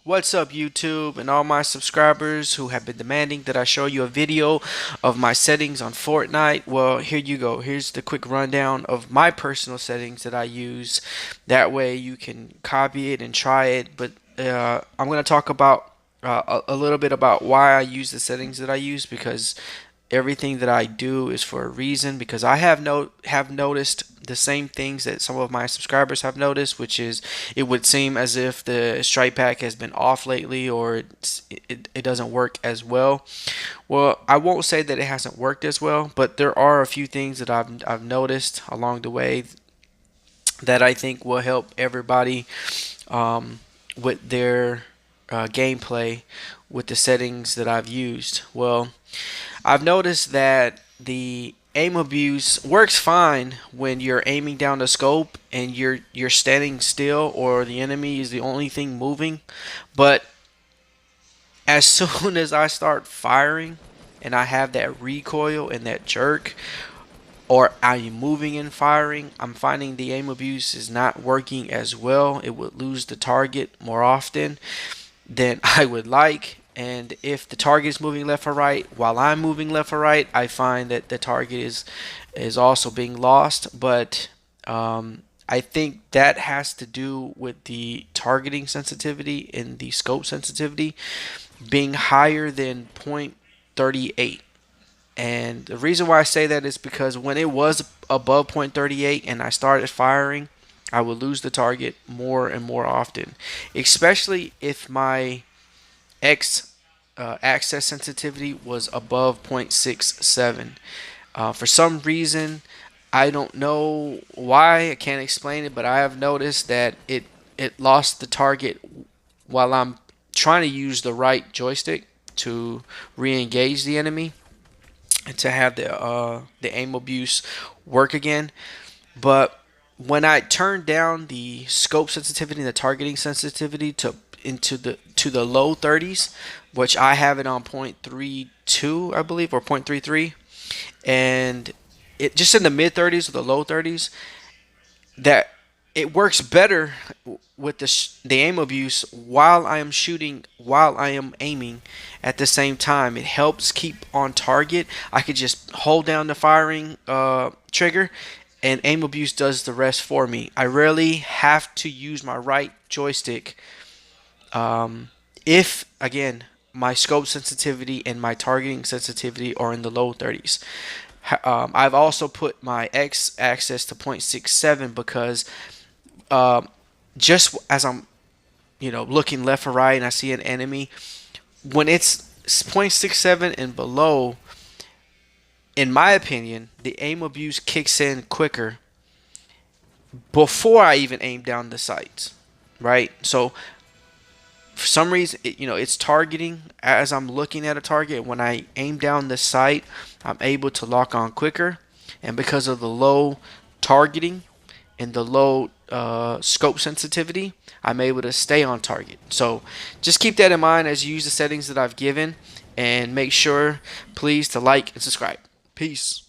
What's up, YouTube and all my subscribers who have been demanding that I show you a video of my settings on Fortnite? Well, here you go. Here's the quick rundown of my personal settings that I use. That way you can copy it and try it. But I'm going to talk about a little bit about why I use the settings that I use, because everything that I do is for a reason, because I have noticed the same things that some of my subscribers have noticed, which is it would seem as if the strike pack has been off lately, or it doesn't work as well. Well, I won't say that it hasn't worked as well, but there are a few things that I've noticed along the way that I think will help everybody with their gameplay with the settings that I've used. Well, I've noticed that the aim abuse works fine when you're aiming down the scope and you're standing still, or the enemy is the only thing moving. But as soon as I start firing and I have that recoil and that jerk, or I'm moving and firing, I'm finding the aim abuse is not working as well. It would lose the target more often than I would like. And if the target is moving left or right while I'm moving left or right, I find that the target is also being lost. But I think that has to do with the targeting sensitivity and the scope sensitivity being higher than 0.38. And the reason why I say that is because when it was above 0.38 and I started firing, I would lose the target more and more often, especially if my X access sensitivity was above 0.67. For some reason, I don't know why, I can't explain it, but I have noticed that it lost the target while I'm trying to use the right joystick to re-engage the enemy and to have the aim abuse work again. But when I turn down the scope sensitivity and the targeting sensitivity to the low 30s, which I have it on 0.32, I believe, or 0.33, and it just in the mid 30s or the low 30s, that it works better with the aim abuse while I am shooting, while I am aiming at the same time. It helps keep on target. I could just hold down the firing trigger, and aim abuse does the rest for me. I rarely have to use my right joystick if, again, my scope sensitivity and my targeting sensitivity are in the low 30s. I've also put my X axis to 0.67 because just as I'm looking left or right and I see an enemy, when it's 0.67 and below, in my opinion, the aim abuse kicks in quicker before I even aim down the sights, right? So for some reason, it's targeting as I'm looking at a target. When I aim down the sight, I'm able to lock on quicker, and because of the low targeting and the low scope sensitivity, I'm able to stay on target. So just keep that in mind as you use the settings that I've given, and make sure, please, to like and subscribe. Peace.